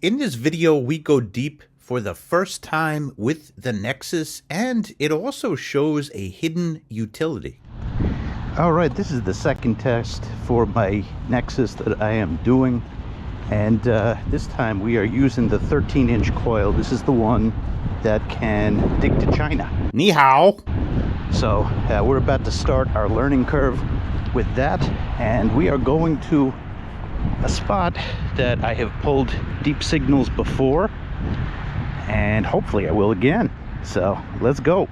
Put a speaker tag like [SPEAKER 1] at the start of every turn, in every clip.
[SPEAKER 1] In this video, we go deep for the first time with the Nexus, and it also shows a hidden utility.
[SPEAKER 2] All right, this is the second test for my Nexus that I am doing, and this time we are using the 13-inch coil. This is the one that can dig to China.
[SPEAKER 1] Ni hao.
[SPEAKER 2] So we're about to start our learning curve with that, and we are going to a spot that I have pulled deep signals before, and hopefully I will again. So let's go.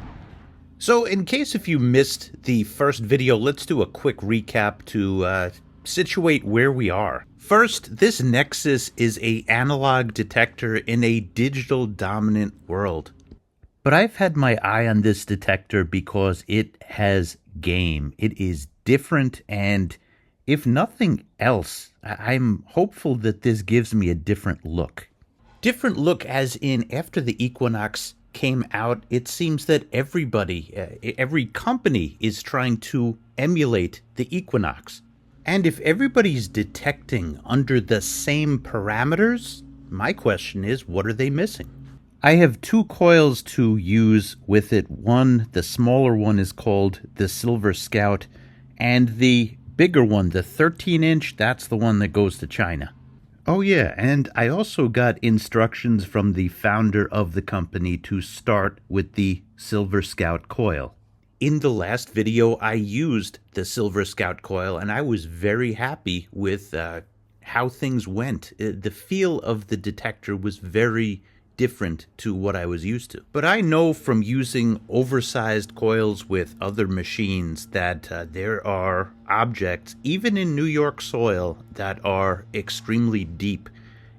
[SPEAKER 1] So in case if you missed the first video, let's do a quick recap to situate where we are. First, this Nexus is an analog detector in a digital dominant world. But I've had my eye on this detector because it has game. It is different, and if nothing else, I'm hopeful that this gives me a different look. Different look as in after the Equinox came out, it seems that every company is trying to emulate the Equinox. And if everybody's detecting under the same parameters, my question is, what are they missing? I have two coils to use with it. One, the smaller one, is called the Silver Scout, and the bigger one, the 13-inch, that's the one that goes to China. Oh yeah, and I also got instructions from the founder of the company to start with the Silver Scout coil. In the last video, I used the Silver Scout coil, and I was very happy with how things went. The feel of the detector was very different to what I was used to. But I know from using oversized coils with other machines that there are objects, even in New York soil, that are extremely deep.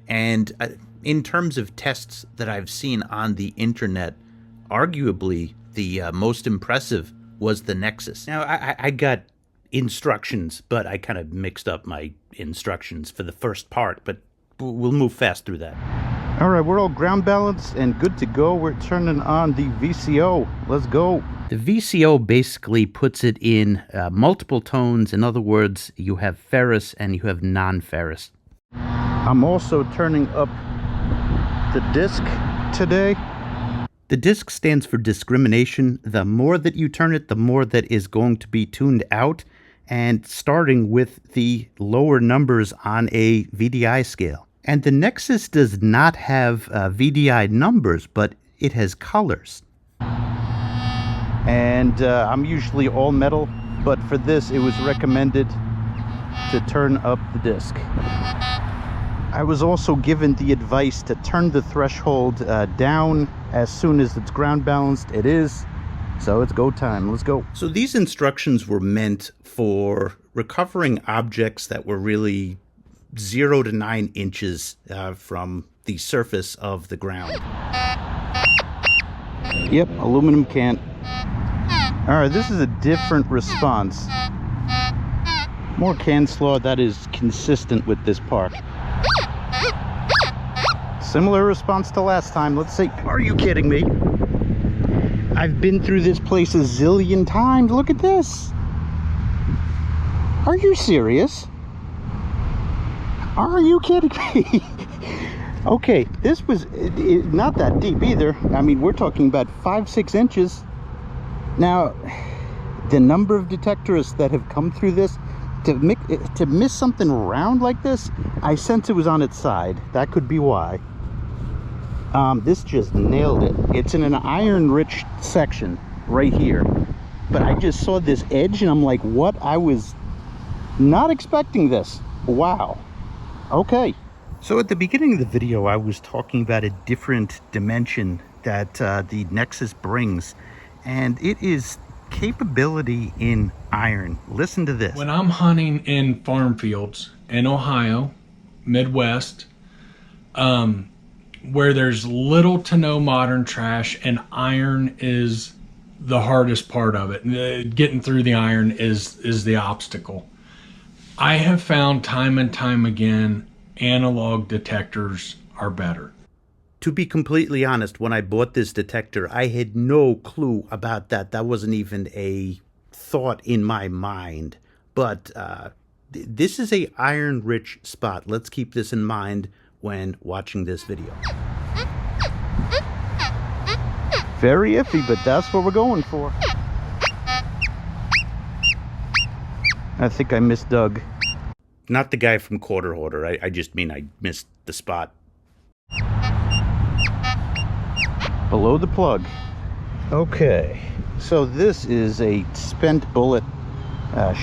[SPEAKER 1] And in terms of tests that I've seen on the internet, arguably the most impressive was the Nexus. Now, I got instructions, but I kind of mixed up my instructions for the first part, but we'll move fast through that.
[SPEAKER 2] All right, we're all ground balanced and good to go. We're turning on the VCO. Let's go.
[SPEAKER 1] The VCO basically puts it in multiple tones. In other words, you have ferrous and you have non-ferrous.
[SPEAKER 2] I'm also turning up the disc today.
[SPEAKER 1] The disc stands for discrimination. The more that you turn it, the more that is going to be tuned out, and starting with the lower numbers on a VDI scale. And the Nexus does not have VDI numbers, but it has colors.
[SPEAKER 2] And I'm usually all metal, but for this it was recommended to turn up the disc. I was also given the advice to turn the threshold down as soon as it's ground balanced. It is. So it's go time. Let's go.
[SPEAKER 1] So these instructions were meant for recovering objects that were really 0 to 9 inches from the surface of the ground.
[SPEAKER 2] Yep, aluminum can. All right, this is a different response. More can slaw that is consistent with this park. Similar response to last time. Let's see. Are you kidding me? I've been through this place a zillion times. Look at this. Are you serious? Are you kidding me? Okay, this was not that deep either. I mean, we're talking about 5-6 inches. Now, the number of detectors that have come through this, to miss something round like this, I sense it was on its side. That could be why. This just nailed it. It's in an iron-rich section right here. But I just saw this edge and I'm like, what? I was not expecting this. Wow. Okay. So at the beginning of the video, I was talking about a different dimension that the Nexus brings, and it is capability in iron. Listen to this.
[SPEAKER 3] When I'm hunting in farm fields in Ohio, Midwest, where there's little to no modern trash, and iron is the hardest part of it. Getting through the iron is the obstacle. I have found time and time again, analog detectors are better.
[SPEAKER 1] To be completely honest, when I bought this detector, I had no clue about that. That wasn't even a thought in my mind. But this is a iron-rich spot. Let's keep this in mind when watching this video.
[SPEAKER 2] Very iffy, but that's what we're going for. I think I missed Doug.
[SPEAKER 1] Not the guy from Quarter Hoarder. I just mean I missed the spot.
[SPEAKER 2] Below the plug. Okay, so this is a spent bullet,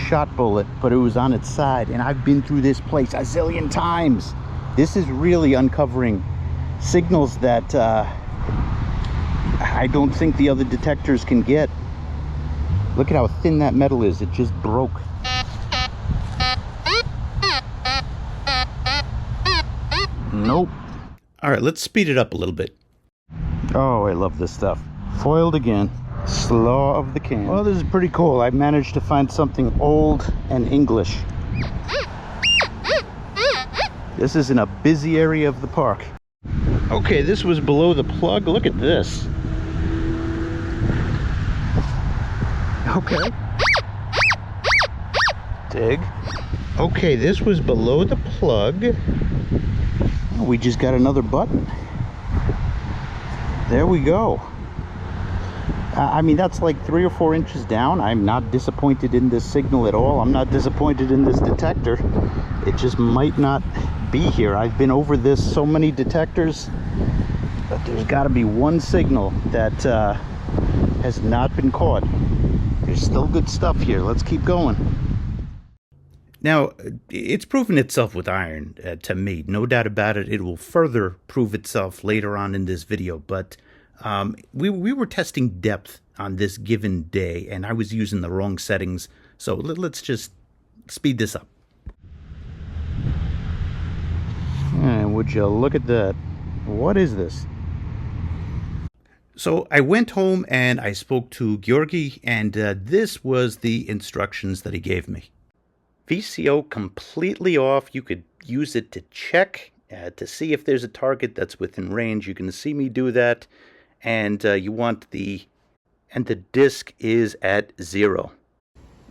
[SPEAKER 2] shot bullet, but it was on its side, and I've been through this place a zillion times. This is really uncovering signals that I don't think the other detectors can get. Look at how thin that metal is. It just broke. Nope.
[SPEAKER 1] All right, let's speed it up a little bit.
[SPEAKER 2] Oh, I love this stuff. Foiled again. Slaw of the can. Well, this is pretty cool. I managed to find something old and English. This is in a busy area of the park. Okay, this was below the plug. Look at this. Okay. Dig. Okay, this was below the plug. Oh, we just got another button. There we go. I mean, that's like 3 or 4 inches down. I'm not disappointed in this signal at all. I'm not disappointed in this detector. It just might not be here. I've been over this so many detectors, but there's got to be one signal that has not been caught. There's still good stuff here. Let's keep going.
[SPEAKER 1] Now, it's proven itself with iron, to me. No doubt about it. It will further prove itself later on in this video. But we were testing depth on this given day, and I was using the wrong settings. So let's just speed this up.
[SPEAKER 2] And would you look at that? What is this?
[SPEAKER 1] So I went home and I spoke to Georgi, and this was the instructions that he gave me. VCO completely off. You could use it to check, to see if there's a target that's within range. You can see me do that. And you want and the disk is at 0.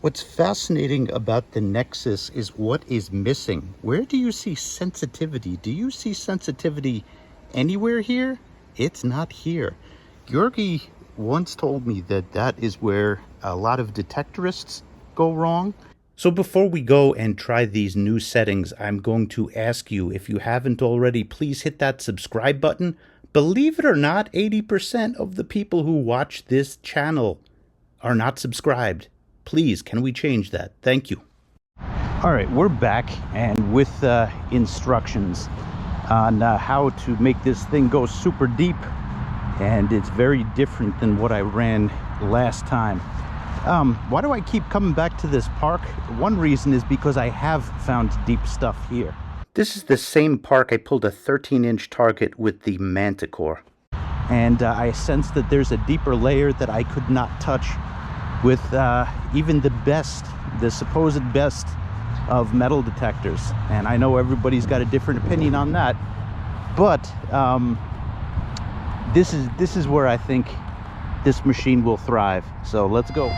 [SPEAKER 2] What's fascinating about the Nexus is what is missing. Where do you see sensitivity? Do you see sensitivity anywhere here? It's not here. Georgi once told me that that is where a lot of detectorists go wrong.
[SPEAKER 1] So before we go and try these new settings, I'm going to ask you, if you haven't already, please hit that subscribe button. Believe it or not, 80% of the people who watch this channel are not subscribed. Please, can we change that? Thank you.
[SPEAKER 2] All right, we're back, and with instructions on how to make this thing go super deep, and it's very different than what I ran last time. Why do I keep coming back to this park? One reason is because I have found deep stuff here.
[SPEAKER 1] This is the same park I pulled a 13-inch target with the Manticore.
[SPEAKER 2] And I sense that there's a deeper layer that I could not touch with even the supposed best of metal detectors. And I know everybody's got a different opinion on that, but this is where I think this machine will thrive. So let's go.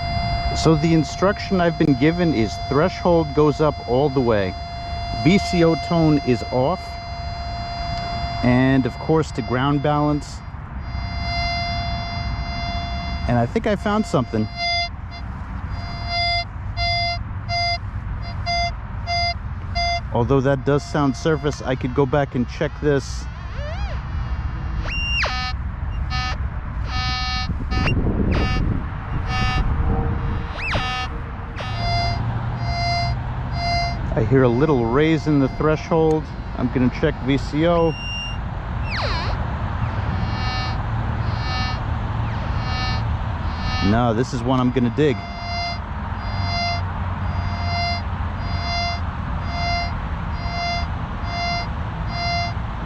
[SPEAKER 2] So the instruction I've been given is threshold goes up all the way. VCO tone is off. And of course to ground balance. And I think I found something. Although that does sound surface, I could go back and check this. I hear a little raise in the threshold. I'm going to check VCO. No, this is one I'm going to dig.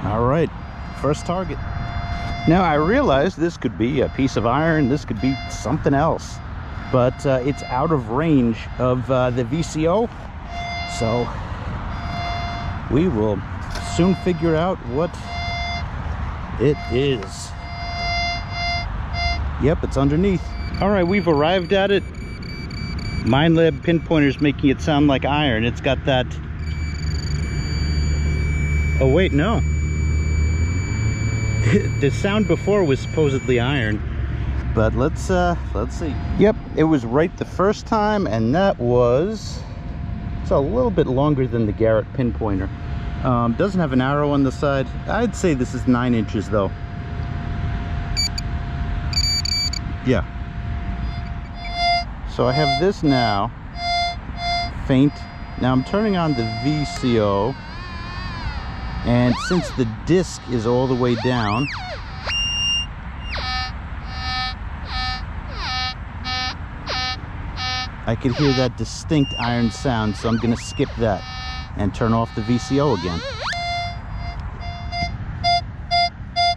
[SPEAKER 2] All right, first target. Now I realize this could be a piece of iron, this could be something else, but it's out of range of the VCO, so we will soon figure out what it is. Yep, it's underneath. All right, we've arrived at it. Minelab pinpointer's making it sound like iron. It's got that. Oh wait, no. The sound before was supposedly iron, but let's see. Yep, it was right the first time, and that was, it's a little bit longer than the Garrett pinpointer. Doesn't have an arrow on the side. I'd say this is 9 inches though. Yeah. So I have this now, faint. Now I'm turning on the VCO, and since the disc is all the way down, I could hear that distinct iron sound, so I'm gonna skip that and turn off the VCO again.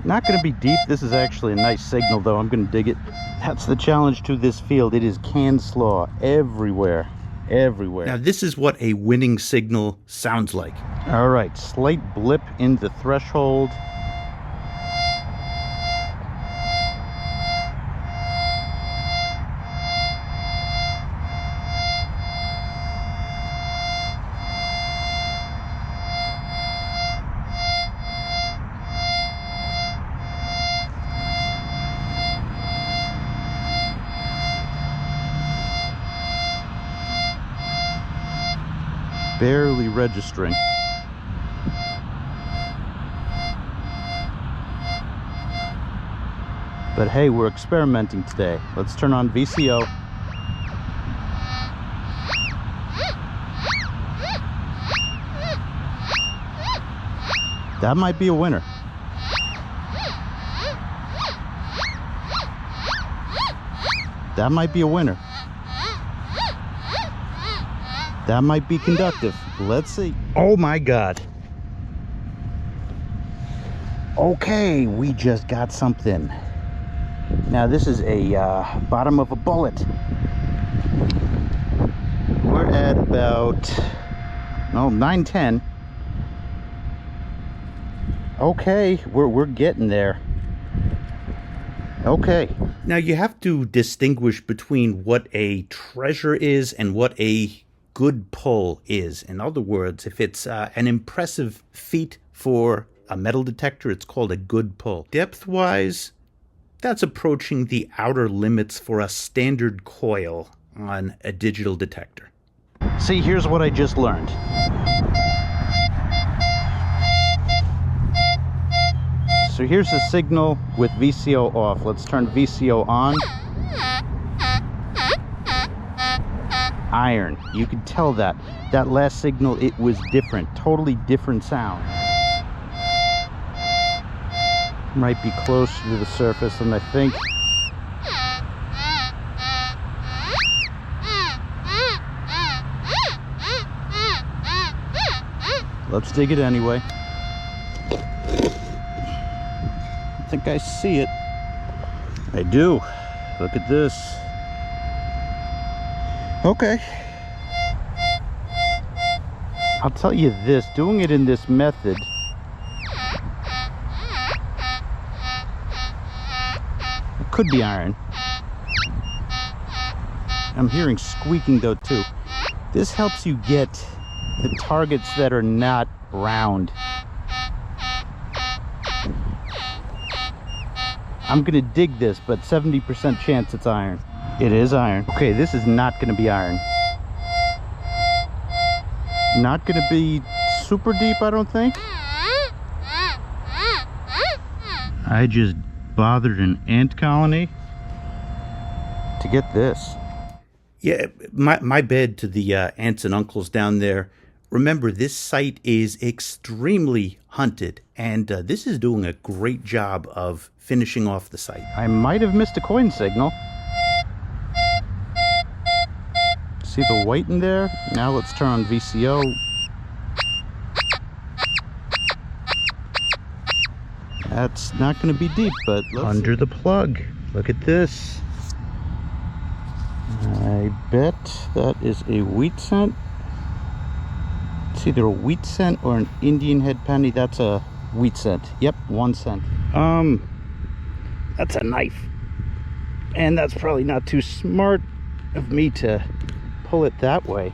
[SPEAKER 2] Not gonna be deep. This is actually a nice signal though. I'm gonna dig it. That's the challenge to this field. It is can slaw everywhere, everywhere.
[SPEAKER 1] Now this is what a winning signal sounds like.
[SPEAKER 2] All right, slight blip in the threshold. Barely registering. But hey, we're experimenting today. Let's turn on VCO. That might be a winner. That might be a winner. That might be conductive. Let's see. Oh my God. Okay, we just got something. Now this is a bottom of a bullet. We're at about 910. Okay, we're getting there. Okay.
[SPEAKER 1] Now you have to distinguish between what a treasure is and what a good pull is. In other words, if it's an impressive feat for a metal detector, it's called a good pull. Depth-wise, that's approaching the outer limits for a standard coil on a digital detector.
[SPEAKER 2] See, here's what I just learned. So here's the signal with VCO off. Let's turn VCO on. Iron. You could tell that. That last signal, it was different. Totally different sound. Might be closer to the surface than I think. Let's dig it anyway. I think I see it. I do. Look at this. Okay. I'll tell you this, doing it in this method, it could be iron. I'm hearing squeaking though too. This helps you get the targets that are not round. I'm gonna dig this, but 70% chance it's iron. It is iron. Okay, this is not gonna be iron. Not gonna be super deep, I don't think. I just bothered an ant colony to get this.
[SPEAKER 1] Yeah, my bad to the aunts and uncles down there. Remember, this site is extremely hunted, and this is doing a great job of finishing off the site.
[SPEAKER 2] I might have missed a coin signal. See the white in there? Now let's turn on VCO. That's not going to be deep, but under the plug. Look at this. I bet that is a wheat cent. It's either a wheat cent or an Indian head penny. That's a wheat cent. Yep, 1 cent. That's a knife. And that's probably not too smart of me to pull it that way.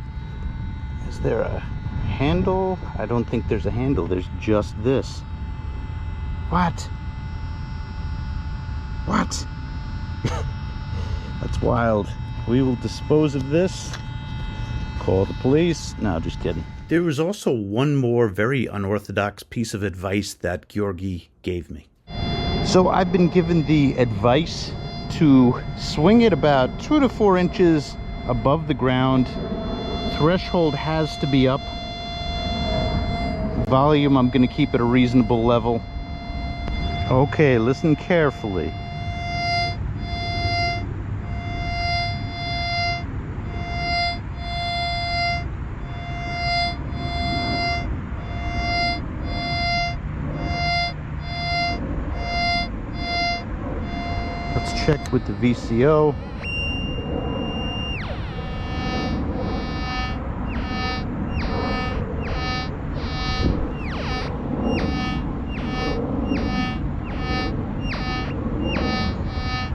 [SPEAKER 2] Is there a handle? I don't think there's a handle. There's just this. What? What? That's wild. We will dispose of this. Call the police. No, just kidding.
[SPEAKER 1] There was also one more very unorthodox piece of advice that Georgi gave me.
[SPEAKER 2] So I've been given the advice to swing it about 2 to 4 inches above the ground. Threshold has to be up. Volume, I'm going to keep at a reasonable level. Okay, listen carefully. Let's check with the VCO.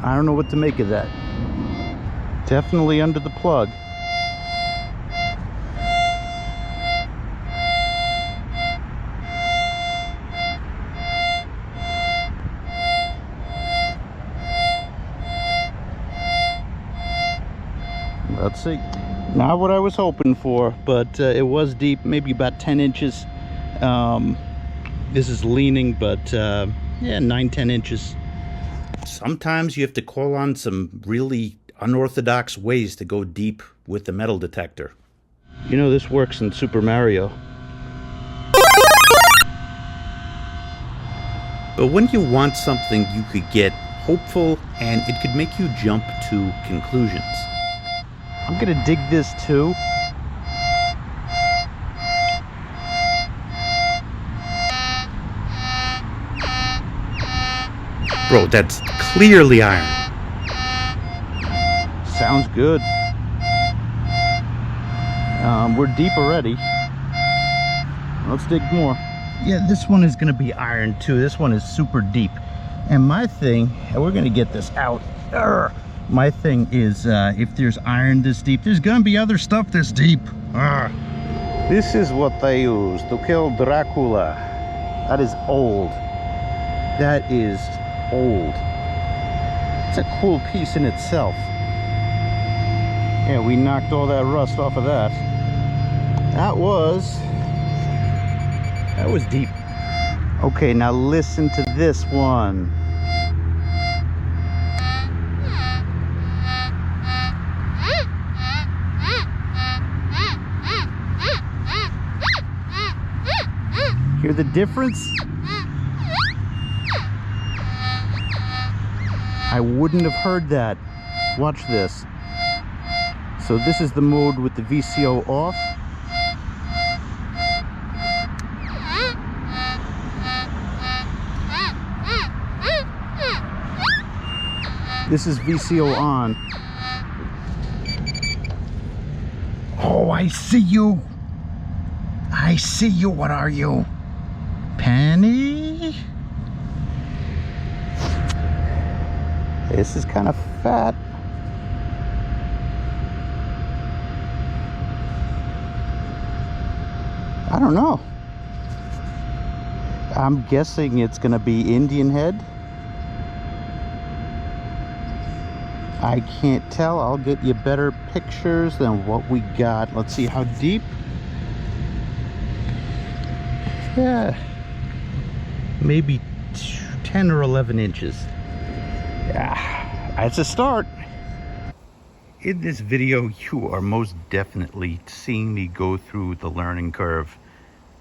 [SPEAKER 2] I don't know what to make of that. Definitely under the plug. Let's see. Not what I was hoping for, but it was deep, maybe about 10 inches. This is leaning, but yeah, 9-10 inches.
[SPEAKER 1] Sometimes you have to call on some really unorthodox ways to go deep with the metal detector.
[SPEAKER 2] You know, this works in Super Mario.
[SPEAKER 1] But when you want something you could get hopeful and it could make you jump to conclusions.
[SPEAKER 2] I'm gonna dig this too.
[SPEAKER 1] Bro, that's clearly iron.
[SPEAKER 2] Sounds good. We're deep already. Let's dig more. Yeah, this one is gonna be iron too. This one is super deep. And my thing, and we're gonna get this out. Urgh. My thing is, if there's iron this deep, there's gonna be other stuff this deep. Urgh. This is what they use to kill Dracula. That is old. That is old. It's a cool piece in itself. Yeah, we knocked all that rust off of that. That was deep. Okay, now listen to this one. Hear the difference? I wouldn't have heard that. Watch this. So this is the mode with the VCO off. This is VCO on. Oh, I see you. I see you. What are you? Penny? This is kind of fat. I don't know. I'm guessing it's gonna be Indian head. I can't tell. I'll get you better pictures than what we got. Let's see how deep. Yeah, maybe 10 or 11 inches. Yeah, that's a start.
[SPEAKER 1] In this video, you are most definitely seeing me go through the learning curve.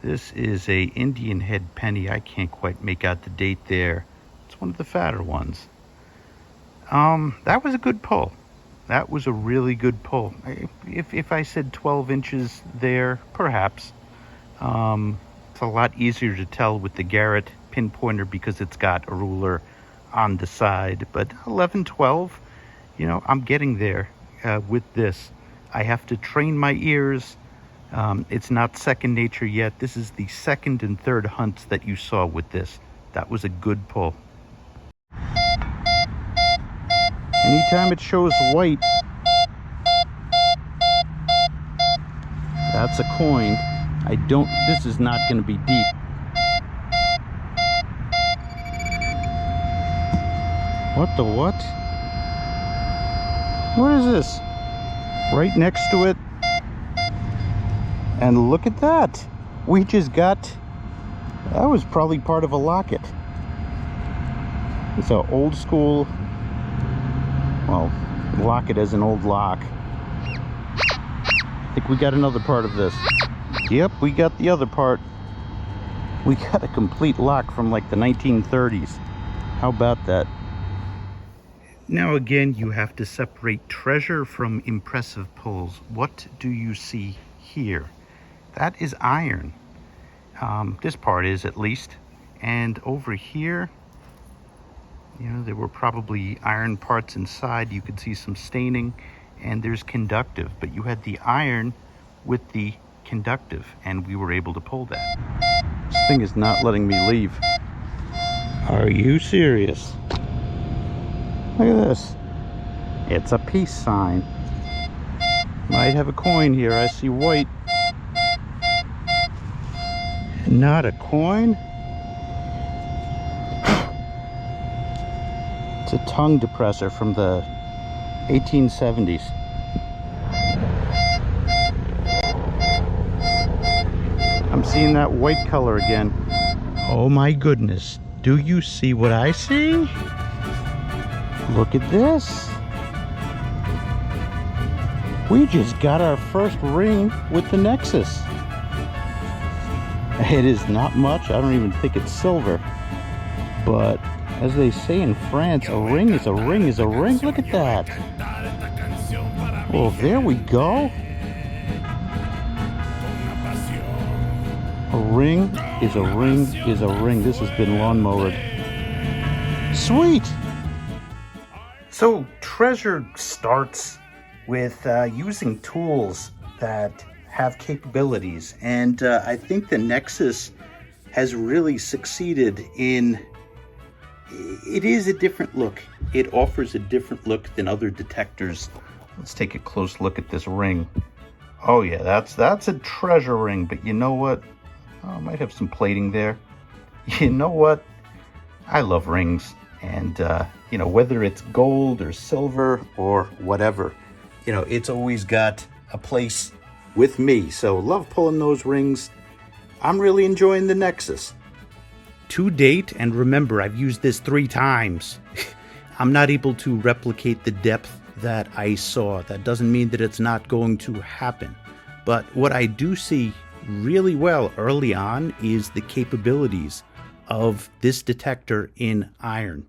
[SPEAKER 1] This is a Indian head penny. I can't quite make out the date there. It's one of the fatter ones. That was a good pull. That was a really good pull. If I said 12 inches there, perhaps. It's a lot easier to tell with the Garrett pinpointer because it's got a ruler on the side. But 11, 12, you know, I'm getting there with this. I have to train my ears. It's not second nature yet. This is the second and third hunts that you saw with this. That was a good pull.
[SPEAKER 2] Anytime it shows white, that's a coin. This is not going to be deep. What the what? What is this? Right next to it. And look at that. We just got, that was probably part of a locket. It's an old school, well, locket as an old lock. I think we got another part of this. Yep, we got the other part. We got a complete lock from like the 1930s. How about that? Now again, you have to separate treasure from impressive pulls. What do you see here? That is iron. This part is, at least. And over here, you know, there were probably iron parts inside. You could see some staining. And there's conductive, but you had the iron with the conductive, and we were able to pull that. This thing is not letting me leave. Are you serious? Look at this. It's a peace sign. Might have a coin here. I see white. Not a coin? It's a tongue depressor from the 1870s. I'm seeing that white color again. Oh my goodness. Do you see what I see? Look at this. We just got our first ring with the Nexus. It is not much. I don't even think it's silver. But as they say in France, a ring is a ring is a ring. Look at that. Well, there we go. A ring is a ring is a ring. This has been lawnmowered. Sweet. So treasure starts with using tools that have capabilities. And I think the Nexus has really succeeded in, it is a different look. It offers a different look than other detectors. Let's take a close look at this ring. Oh yeah, that's a treasure ring, but you know what? Oh, I might have some plating there. You know what? I love rings, and you know, whether it's gold or silver or whatever, you know, it's always got a place with me. So love pulling those rings. I'm really enjoying the Nexus. To date, and remember, I've used this 3 times. I'm not able to replicate the depth that I saw. That doesn't mean that it's not going to happen. But what I do see really well early on is the capabilities of this detector in iron.